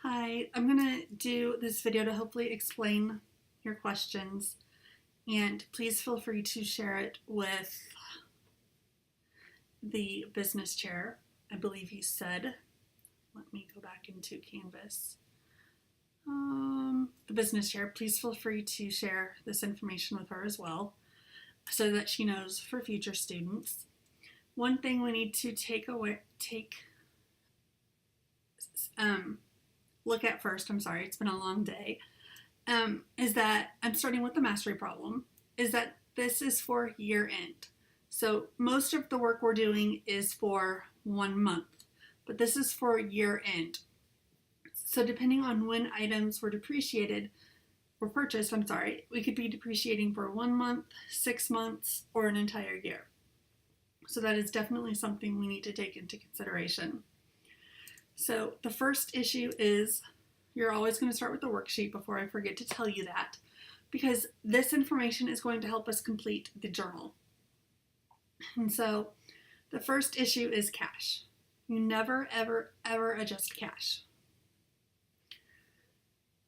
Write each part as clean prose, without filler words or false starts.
Hi, I'm going to do this video to hopefully explain your questions, and please feel free to share it with the business chair. I believe you said, let me go back into Canvas. The business chair, please feel free to share this information with her as well so that she knows for future students. One thing we need to look at first, I'm sorry, it's been a long day, is that I'm starting with the mastery problem, is that this is for year end. So most of the work we're doing is for 1 month, but this is for year end. So depending on when items were purchased, we could be depreciating for 1 month, 6 months, or an entire year. So that is definitely something we need to take into consideration. So the first issue is you're always going to start with the worksheet before I forget to tell you that, because this information is going to help us complete the journal. And so the first issue is cash. You never, ever, ever adjust cash.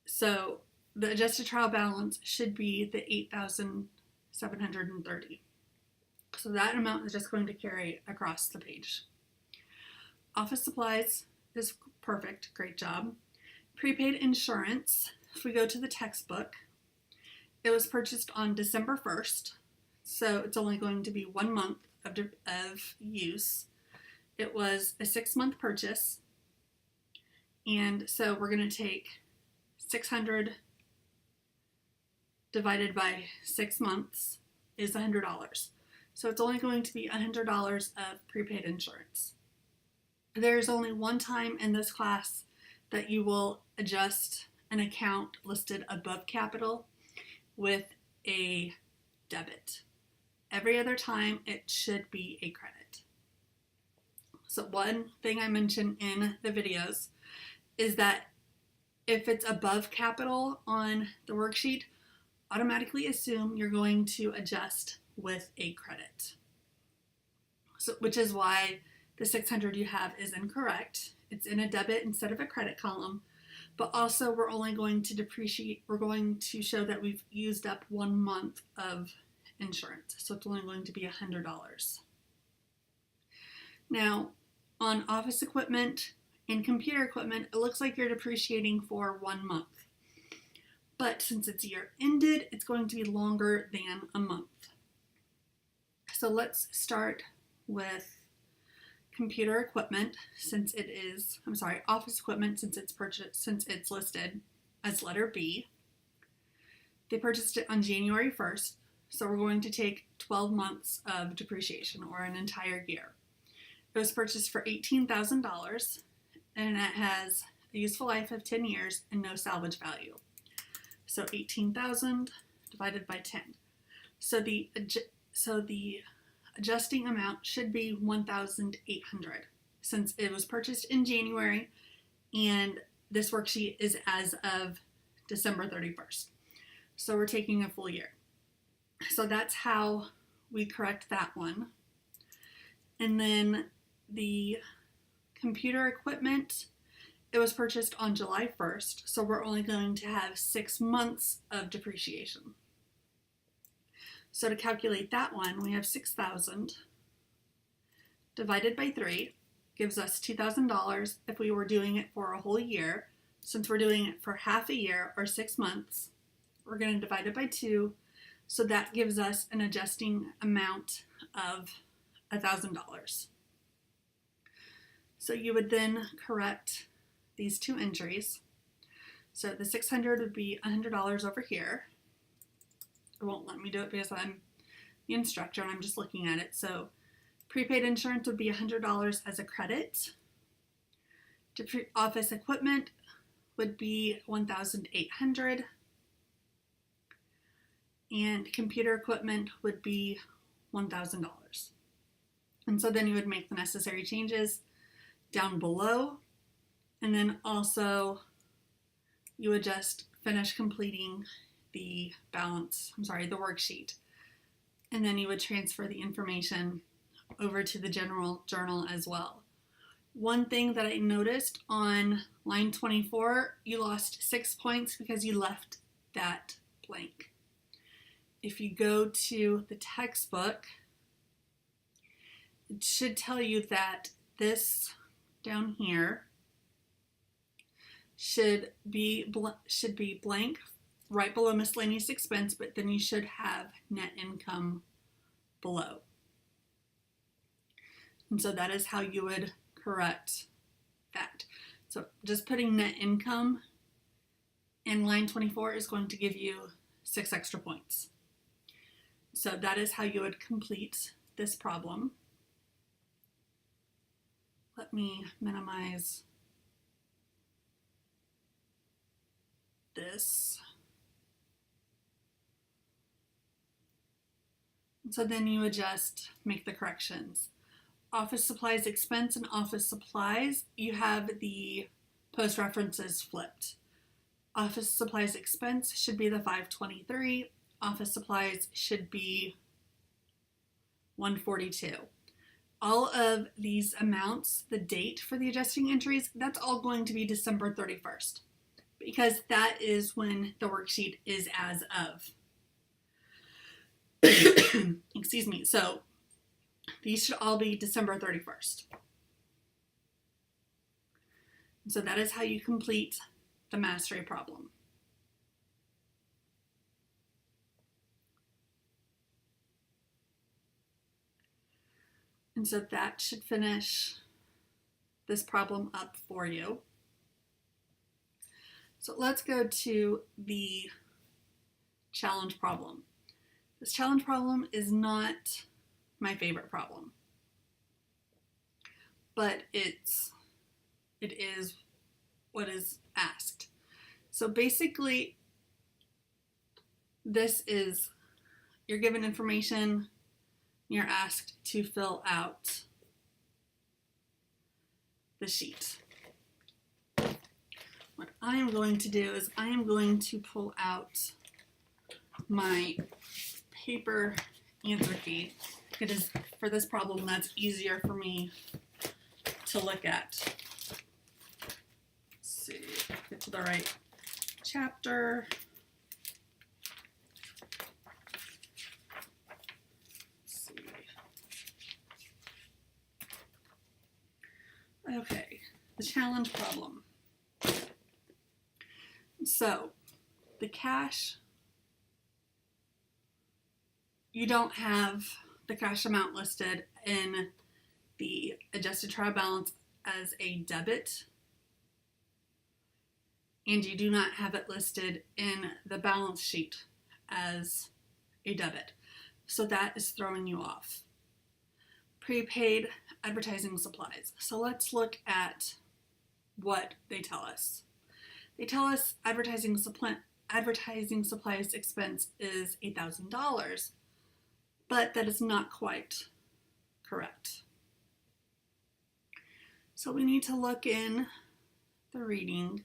So the adjusted trial balance should be the $8,730. So that amount is just going to carry across the page. Office supplies is perfect, great job. Prepaid insurance, if we go to the textbook, it was purchased on December 1st, so it's only going to be 1 month of use. It was a 6-month purchase, and so we're going to take 600 divided by 6 months is $100. So it's only going to be $100 of prepaid insurance. There's only one time in this class that you will adjust an account listed above capital with a debit. Every other time it should be a credit. So one thing I mentioned in the videos is that if it's above capital on the worksheet, automatically assume you're going to adjust with a credit. So, which is why the 600 you have is incorrect. It's in a debit instead of a credit column, but also we're only going to we're going to show that we've used up 1 month of insurance. So it's only going to be $100. Now, on office equipment and computer equipment, it looks like you're depreciating for 1 month. But since it's year ended, it's going to be longer than a month. So let's start with computer equipment, office equipment, since it's listed as letter B. They purchased it on January 1st, so we're going to take 12 months of depreciation, or an entire year. It was purchased for $18,000, and it has a useful life of 10 years and no salvage value. So 18,000 divided by 10. So the adjusting amount should be 1,800 since it was purchased in January and this worksheet is as of December 31st. So we're taking a full year. So that's how we correct that one. And then the computer equipment, it was purchased on July 1st, so we're only going to have 6 months of depreciation. So to calculate that one, we have 6,000 divided by 3 gives us $2,000 if we were doing it for a whole year. Since we're doing it for half a year or 6 months, we're going to divide it by 2. So that gives us an adjusting amount of $1,000. So you would then correct these two entries. So the 600 would be $100 over here. It won't let me do it because I'm the instructor and I'm just looking at it. So prepaid insurance would be $100 as a credit. Office equipment would be $1,800. And computer equipment would be $1,000. And so then you would make the necessary changes down below. And then also you would just finish completing the the worksheet. And then you would transfer the information over to the general journal as well. One thing that I noticed on line 24, you lost 6 points because you left that blank. If you go to the textbook, it should tell you that this down here should be blank right below miscellaneous expense, but then you should have net income below. And so that is how you would correct that. So just putting net income in line 24 is going to give you 6 extra points. So that is how you would complete this problem. Let me minimize this. So then you would just make the corrections. Office supplies expense and office supplies, you have the post references flipped. Office supplies expense should be the 523. Office supplies should be 142. All of these amounts, the date for the adjusting entries, that's all going to be December 31st because that is when the worksheet is as of. Excuse me. So these should all be December 31st. So that is how you complete the mastery problem. And so that should finish this problem up for you. So let's go to the challenge problem. This challenge problem is not my favorite problem, but it is what is asked. So basically, this is, you're given information, you're asked to fill out the sheet. What I am going to do is I am going to pull out my paper answer key. It is, for this problem, that's easier for me to look at. Let's see, get to the right chapter. Let's see. Okay, the challenge problem. So, the cash, you don't have the cash amount listed in the adjusted trial balance as a debit, and you do not have it listed in the balance sheet as a debit. So that is throwing you off. Prepaid advertising supplies. So let's look at what they tell us. They tell us advertising supplies expense is $8,000, but that is not quite correct. So we need to look in the reading.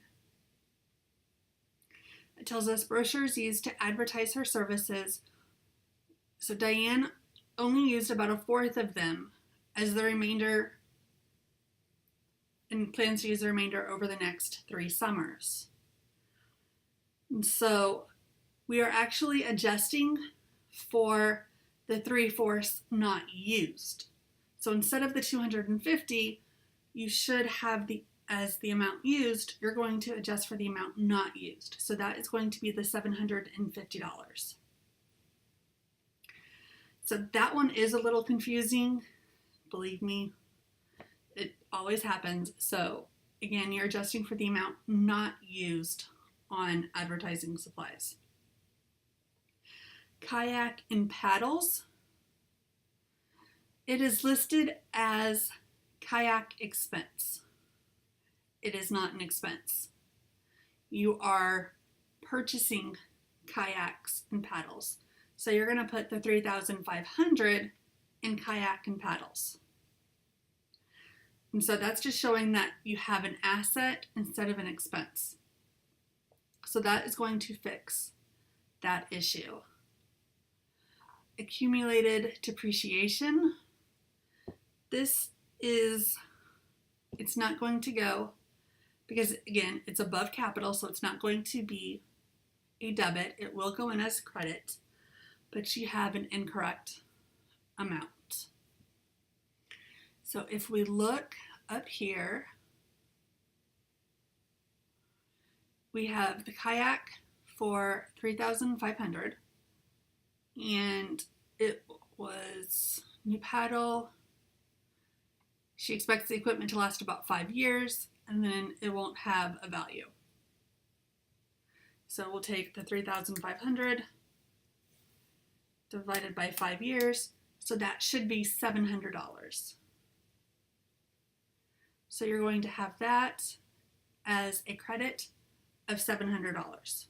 It tells us brochures used to advertise her services. So Diane only used about 1/4 of them, as the remainder, and plans to use the remainder over the next 3 summers. And so we are actually adjusting for the 3/4 not used. So instead of the 250, you should have as the amount used, you're going to adjust for the amount not used. So that is going to be the $750. So that one is a little confusing. Believe me, it always happens. So again, you're adjusting for the amount not used on advertising supplies. Kayak and paddles. It is listed as kayak expense. It is not an expense. You are purchasing kayaks and paddles. So you're going to put the $3,500 in kayak and paddles. And so that's just showing that you have an asset instead of an expense. So that is going to fix that issue. Accumulated depreciation. This is It's not going to go, because again, it's above capital, so it's not going to be a debit. It will go in as credit, but you have an incorrect amount. So if we look up here, we have the kayak for $3,500, and it was new paddle. She expects the equipment to last about 5 years, and then it won't have a value. So we'll take the $3,500 divided by 5 years, so that should be $700. So you're going to have that as a credit of $700.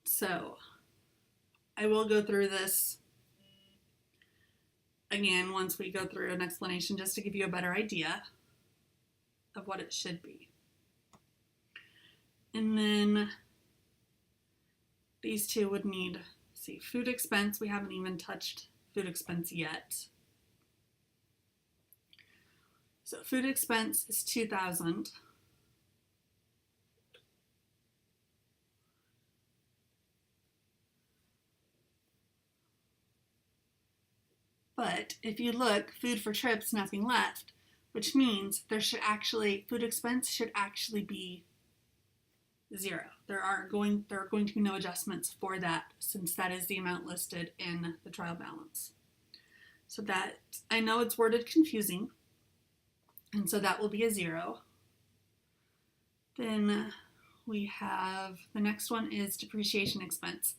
So I will go through this again once we go through an explanation, just to give you a better idea of what it should be. And then these two would need, see, food expense. We haven't even touched food expense yet. So food expense is $2,000. But if you look, food for trips, nothing left, which means there should actually, food expense should actually be $0. There are going to be no adjustments for that, since that is the amount listed in the trial balance. So that, I know it's worded confusing, and so that will be a 0. Then we have, the next one is depreciation expense.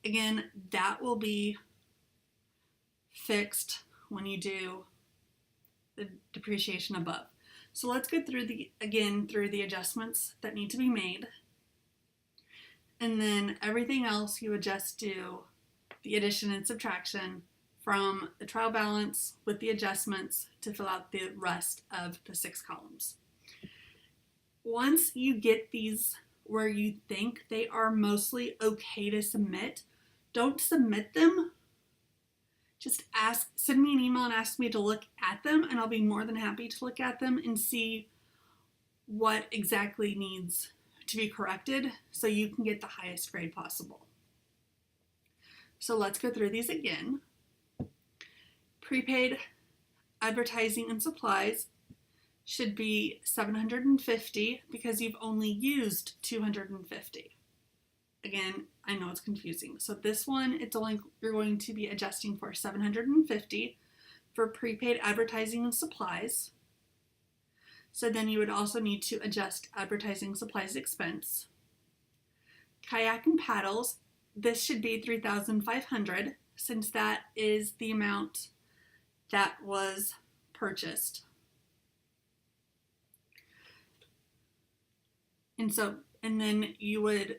Again, that will be fixed when you do the depreciation above. So let's go through the adjustments that need to be made. And then everything else you would just do the addition and subtraction from the trial balance with the adjustments to fill out the rest of the 6 columns. Once you get these where you think they are mostly okay to submit, don't submit them. Just send me an email and ask me to look at them, and I'll be more than happy to look at them and see what exactly needs to be corrected so you can get the highest grade possible. So let's go through these again. Prepaid advertising and supplies should be $750 because you've only used $250. Again, I know it's confusing. So this one, you're going to be adjusting for $750 for prepaid advertising and supplies. So then you would also need to adjust advertising supplies expense. Kayak and paddles, this should be $3,500 since that is the amount that was purchased. And then you would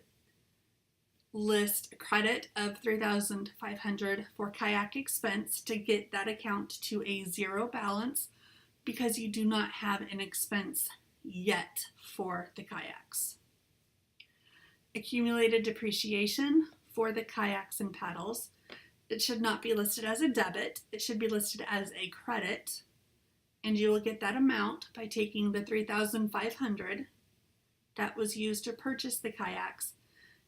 list a credit of $3,500 for kayak expense to get that account to a 0 balance because you do not have an expense yet for the kayaks. Accumulated depreciation for the kayaks and paddles. It should not be listed as a debit. It should be listed as a credit, and you will get that amount by taking the $3,500 that was used to purchase the kayaks,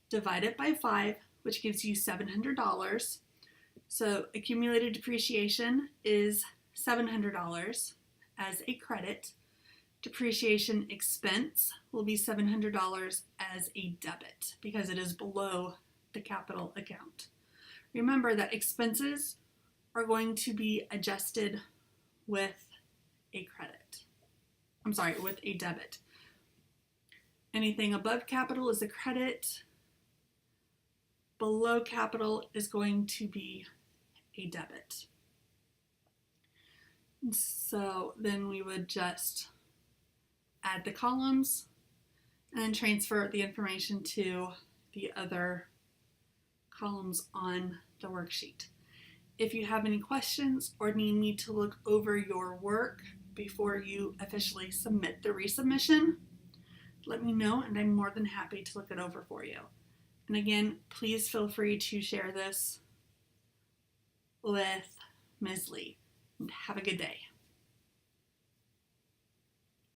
divide it by 5, which gives you $700. So accumulated depreciation is $700 as a credit. Depreciation expense will be $700 as a debit because it is below the capital account. Remember that expenses are going to be adjusted with a credit. With a debit. Anything above capital is a credit. Below capital is going to be a debit. So then we would just add the columns and then transfer the information to the other columns on the worksheet. If you have any questions or need me to look over your work before you officially submit the resubmission, let me know and I'm more than happy to look it over for you. And again, please feel free to share this with Ms. Lee. Have a good day.